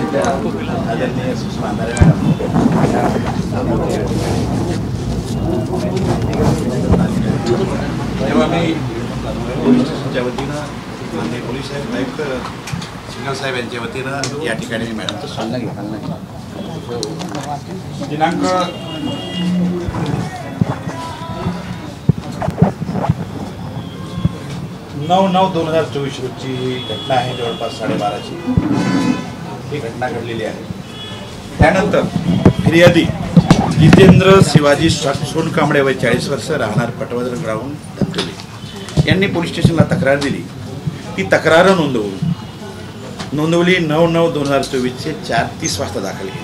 आदरणीय सुषमा अंधारे मॅडम, तेव्हा मी पोलीस स्टेशनच्या वतीनं माननीय पोलीस साहेब आयुक्त सिंगल साहेब यांच्या वतीनं या ठिकाणी मी मॅडमचं सल्ला घेतला. दिनांक 9/9/2024 रोजची घटना आहे. जवळपास 12:30ची ही घटना घडलेली आहे. त्यानंतर फिर्यादी जितेंद्र शिवाजी सोनकांबळे वय 40 वर्ष, राहणार पटवर्धन ग्राउंड धंतोली यांनी पोलीस स्टेशनला तक्रार दिली. ती तक्रार नोंदवली 9/9/2024 4:30 वाजता दाखल केली.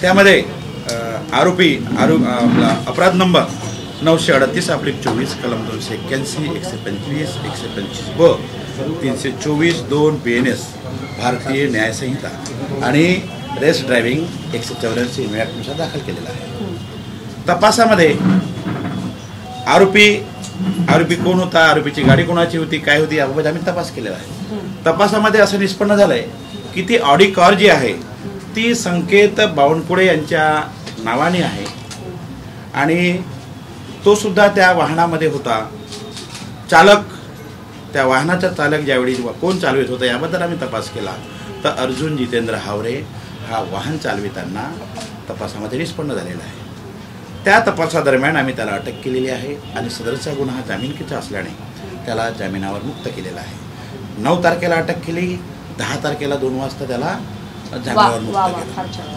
त्यामध्ये अपराध नंबर 938/24 कलम 281, 125, 125 324, 2 BNS भारतीय न्याय संहिता आणि रेस ड्रायव्हिंग 184 नुसार दाखल केलेला आहे. तपासामध्ये आरोपी कोण होता, आरोपीची गाडी कोणाची होती, काय होती याबाबत आम्ही तपास केलेला आहे. तपासामध्ये असं निष्पन्न झालंय की ती ऑडी कार जी आहे ती संकेत बावनकुळे यांच्या नावाने आहे आणि तो सुद्धा त्या वाहनामध्ये होता. त्या वाहनाचा चालक ज्यावेळी कोण चालवित होता याबद्दल आम्ही तपास केला तर अर्जुन जितेंद्र हावरे हा वाहन चालविताना तपासामध्ये निष्पन्न झालेला आहे. त्या तपासादरम्यान आम्ही त्याला अटक केलेली आहे आणि सदरचा गुन्हा जामिनकीचा असल्याने त्याला जामिनावर मुक्त केलेला आहे. 9 तारखेला अटक केली, 10 तारखेला 2 वाजता त्याला जामिनावर मुक्त केलं.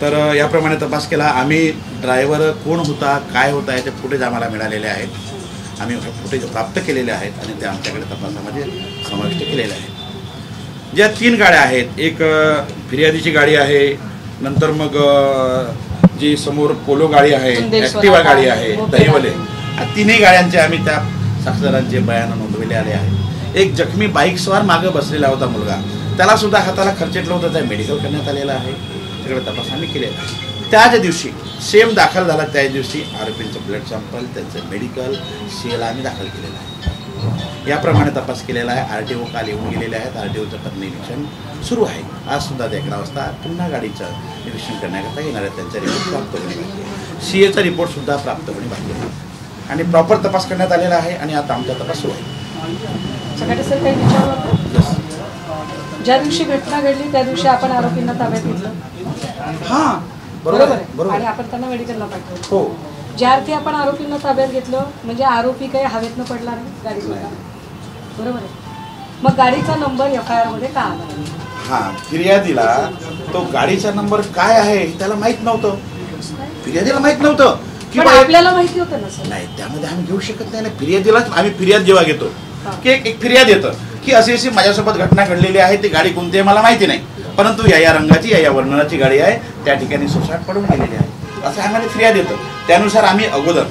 तर याप्रमाणे तपास केला. आम्ही ड्रायव्हर कोण होता, काय होता याचे फुटेज आम्हाला मिळालेले आहेत. आम्ही फुटेज प्राप्त केलेले आहेत आणि ते आमच्याकडे तपासामध्ये समाविष्ट केलेले आहेत. ज्या 3 गाड्या आहेत, एक फिर्यादीची गाडी आहे, नंतर मग जी समोर पोलो गाडी आहे, ॲक्टिवा गाडी आहे, दहिवले, तिन्ही गाड्यांचे आम्ही त्या साक्षीदारांचे बयान नोंदवले आले आहेत. एक जखमी बाईक स्वार मागे बसलेला होता मुलगा, त्याला सुद्धा हाताला खर्चेटलं होतं, त्या मेडिकल करण्यात आलेलं आहे. सगळं तपास आम्ही केलेला आहे. त्याच दिवशी सेम दाखल झाला, त्याच दिवशी आरोपींचं ब्लड सॅम्पल, त्यांचं मेडिकल CL आम्ही दाखल केलेलं आहे. याप्रमाणे तपास केलेला आहे. RTO काल येऊन गेलेले आहेत. RTOचं निरीक्षण सुरू आहे. आज सुद्धा 11 वाजता पुन्हा गाडीचं निरीक्षण करण्याकरता येणार आहे. त्यांचा रिपोर्ट प्राप्त होणे बाकी आहे. CAचा रिपोर्ट सुद्धा प्राप्त होणे बाकी आहे आणि प्रॉपर तपास करण्यात आलेला आहे आणि आता आमचा तपास सुरू आहे. सर काही विचारलं, ज्या दिवशी घटना घडली त्या दिवशी आपण आरोपींना ताब्यात घेतलं? हां, बरोबर आहे. आणि आपण त्यांना मेडिकलला पाठवलं. हो. ज्या अर्थी आपण आरोपींना ताब्यात घेतलं म्हणजे आरोपी काही हवेतनं पडला नाही, गाडीत होता, बरोबर आहे. मग गाडीचा नंबर FIR मध्ये का आला? हां, फिर्यादीला तो गाडीचा नंबर काय आहे त्याला माहित नव्हतं. फिर्यादीला माहित नव्हतं की आपल्याला माहिती होतं ना सर. नाही, त्यामध्ये आम्ही घेऊ शकत नाही ना. फिर्यादीलाच आम्ही फिर्याद जेव्हा घेतो की एक फिर्याद येतं की अशी माझ्यासोबत घटना घडलेली आहे, ती गाडी कोणती आहे मला माहिती नाही, परंतु या रंगाची या वर्णनाची गाडी आहे, त्या ठिकाणी सुसाट पडून गेलेली आहे, असं आम्हाला फिर्याद येतं. त्यानुसार आम्ही अगोदर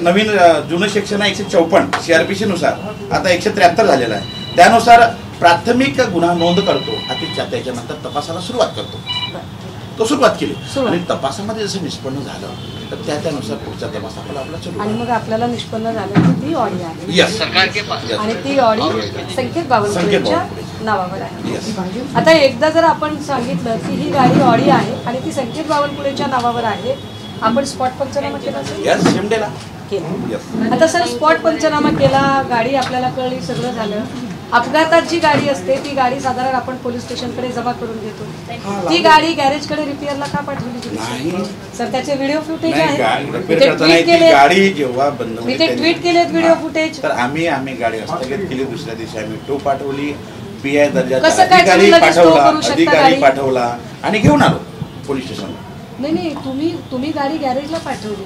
नवीन जुनं सेक्शन आहे 154 CRPC नुसार आता 173 झालेला आहे. त्यानुसार प्राथमिक गुन्हा नोंद करतो आणि त्याच्यानंतर तपासाला सुरुवात करतो. तो सुरुवात केली आणि तपासामध्ये जसं निष्पन्न झालं तर त्यानुसार पुढचा तपास आपला सुरू. आणि मग आपल्याला निष्पन्न झालं की ती ऑडी आहे आणि ती ऑडी संकेत बावनकुळेच्या नावावर आहे. आता एकदा जर आपण सांगितलं की ही गाडी ऑडी आहे आणि ती संकेत बावनकुळेच्या नावावर आहे, आपण स्पॉट पंचनामा केला केला. आता सर स्पॉट पंचनामा केला, गाडी आपल्याला कळली, सगळं झालं. अपघातात जी गाडी असते ती गाडी साधारण आपण पोलीस स्टेशनकडे जमा करून देतो. ती गाडी गॅरेजकडे रिपेअरला का पाठवली नाही सर? त्याचे व्हिडिओ फुटेज आहे, ट्विट केलेत व्हिडिओ फुटेज. तर आम्ही गाडी हस्तगत केली. दुसऱ्या दिवशी आम्ही टो पाठवली, PI दर्जाचा अधिकारी पाठवला आणि घेऊन आलो पोलीस स्टेशनला. नाही, तुम्ही गाडी गॅरेजला पाठवली.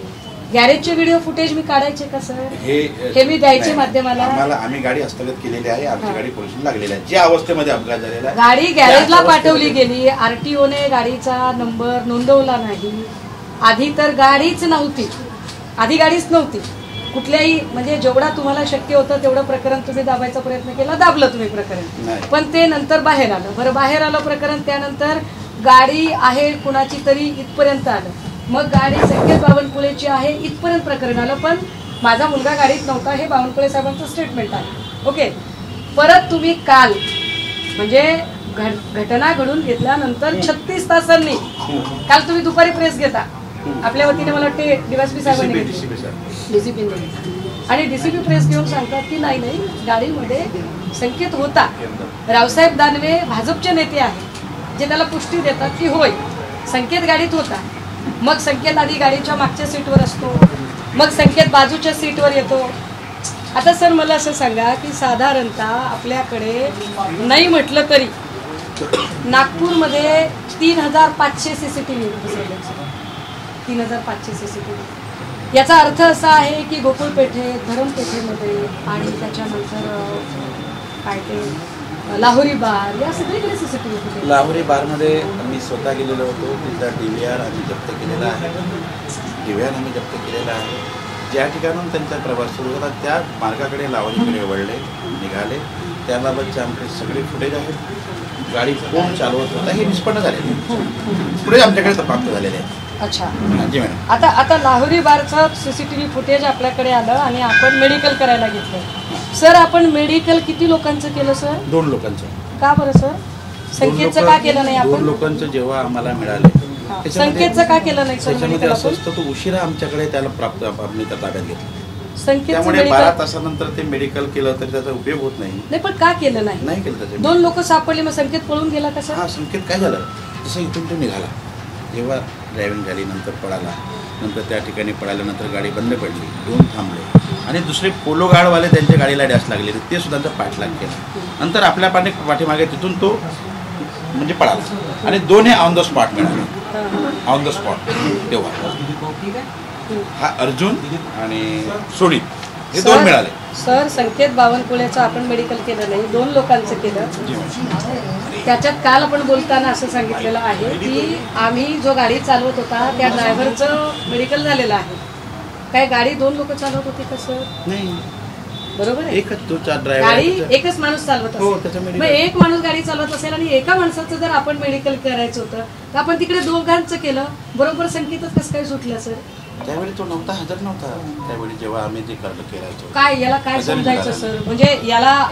गॅरेजचे व्हिडिओ फुटेज मी काढायचे का सर? हे मी द्यायचे माध्यमाला? आम्ही गाडी हस्तगत केलेली आहे. आमची गाडी पोलिसांनी लागलेली आहे. ज्या अवस्थेमध्ये अपघात झालेला आहे गाडी गॅरेजला पाठवली गेली. RTOने गाडीचा नंबर नोंदवला नाही. आधी तर गाडीच नव्हती, आधी गाडीच नव्हती कुठल्याही. म्हणजे जेवढा तुम्हाला शक्य होतं तेवढं प्रकरण तुम्ही दाबायचा प्रयत्न केला, दाबलं तुम्ही प्रकरण, पण ते नंतर बाहेर आलं. बरं, बाहेर आलं प्रकरण, त्यानंतर गाडी आहे कुणाची तरी इथपर्यंत आलं. मग गाडी संकेत बावनकुळेची आहे इथपर्यंत प्रकरण आलं, पण माझा मुलगा गाडीत नव्हता हे बावनकुळे साहेबांचं स्टेटमेंट आहे. ओके, परत तुम्ही काल म्हणजे घटना घडून घेतल्यानंतर 36 तासांनी, काल तुम्ही दुपारी प्रेस घेता आपल्या वतीने, मला वाटते डीवायएसपी साहेबांनी, डीसीपीने, आणि डीसीपी प्रेस घेऊन सांगतात की नाही गाडीमध्ये संकेत होता. रावसाहेब दानवे भाजपचे नेते आहेत जे त्याला पुष्टी देतात की होय संकेत गाडीत होता. मग संकेत आधी गाडीच्या मागच्या सीटवर असतो, मग संकेत बाजूच्या सीटवर येतो. आता सर मला असं सांगा की साधारणतः आपल्याकडे नाही म्हटलं तरी नागपूरमध्ये 3500 CCTV बसवले, 3500 CCTV. याचा अर्थ असा आहे की गोकुळपेठे, धरमपेठेमध्ये आणि त्याच्यानंतर काय ते लाहोरी बार या सगळीकडे CCTV. लाहोरी बारमध्ये मी स्वतः गेलेलो होतो. तिथला DVR आम्ही जप्त केलेला आहे. DVR आम्ही जप्त केलेला आहे. ज्या ठिकाणून त्यांचा प्रवास सुरू होता त्या मार्गाकडे लाहोरीकडे वळले, निघाले, त्याबाबतचे आमचे सगळे फुटेज आहेत. गाडी कोण चालवत होता हे निष्पन्न झालेले पुढे आमच्याकडे तपास झालेले आहे. अच्छा, जी मॅडम. आता लाहोरी बारचं CCTV फुटेज आपल्याकडे आलं आणि आपण मेडिकल करायला घेतलं. सर आपण मेडिकल किती लोकांचं केलं सर? 2 लोकांचं. का बरं सर? संकेतचं का केलं नाही आपण? 2 लोकांचं जेव्हा आम्हाला मिळाले संकेतचं का केलं नाही सर? त्याच्यामध्ये असं असतं तो उशिरा आमच्याकडे त्याला प्राप्त आम्ही त्या ताब्यात घेतलं. संकेत त्यामुळे 12 तासानंतर ते मेडिकल केलं तरी त्याचा उपयोग होत नाही. पण का केलं नाही? नाही केलं त्याचे. 2 लोक सापडले, मग संकेत पळून गेला का सर? हा, संकेत काय झालं, जसं इथून तो निघाला, जेव्हा ड्रायव्हिंग झाली, नंतर पळाला, नंतर त्या ठिकाणी पळाल्यानंतर गाडी बंद पडली, 2 थांबले आणि दुसरे पोलो गार्डवाले त्यांच्या गाडीला डॅश लागले, ते सुद्धा त्यांचा पाठलाग केला. नंतर आपल्या पाठीमागे तिथून तो म्हणजे पळाला आणि 2 हे ऑन द स्पॉट मिळाले. ऑन द स्पॉट तेव्हा हा अर्जुन आणि सोडी हे 2 मिळाले. सर संकेत बावनकुळेचं आपण मेडिकल केलं नाही, 2 लोकांचं केलं. त्याच्यात काल आपण बोलताना असं सांगितलेलं आहे की आम्ही जो गाडी चालवत होता त्या ड्रायव्हरचं मेडिकल झालेलं आहे. काय गाडी 2 लोक चालवत होती का सर? नाही, बरोबर आहे. गाडी एकच माणूस चालवत असेल, मग एक माणूस गाडी चालवत असेल आणि एका माणसाचं जर आपण मेडिकल करायचं होतं तर आपण तिकडे 2घांचं केलं, बरोबर संकेतच कसं काय सुटलं सर? त्यावेळी तो नव्हता, हजर नव्हता त्यावेळी जेव्हा आम्ही ते करायचो. काय याला काय समजायचं सर? म्हणजे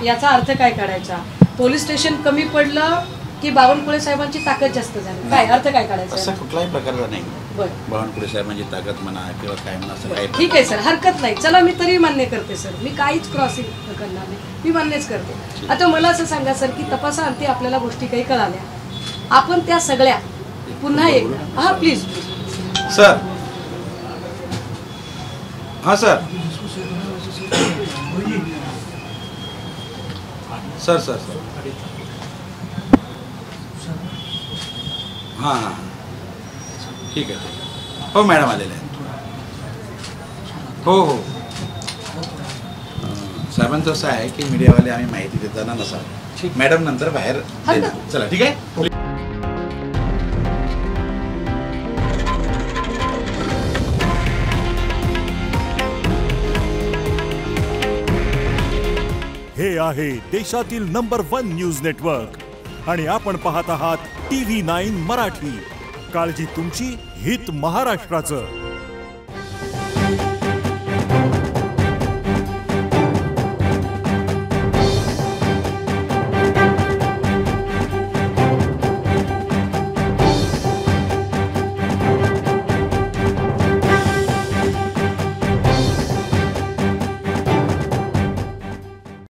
याचा अर्थ काय काढायचा? पोलीस स्टेशन कमी पडलं की बावनकुळे साहेबांची ताकद जास्त झाली, काय अर्थ काय काढायचा? असं कुठलाही प्रकारचा नाही. बावनकुळे साहेबांची ताकद म्हणा किंवा काय म्हणा असं काही. ठीक आहे सर, हरकत नाही. चला मी तरी मान्य करते सर, मी काहीच क्रॉसिंग करणार नाही, मी मान्यच करते. आता मला असं सांगा सर की तपासाअंती आपल्याला गोष्टी काही कळाल्या, आपण त्या सगळ्या पुन्हा एकदा, हा प्लीज सर. हाँ सर. सर सर सर हाँ हाँ ठीक आहे. हो मॅडम आलेले आहेत. हो हो साहेबांचं असं आहे की मीडियावाले आम्ही माहिती देताना नसावं. मॅडम नंतर बाहेर चला, ठीक आहे. हे आहे देशातील नंबर 1 न्यूज नेटवर्क आणि आपण पाहत आहात TV9 मराठी. काळजी तुमची, हित महाराष्ट्राचं.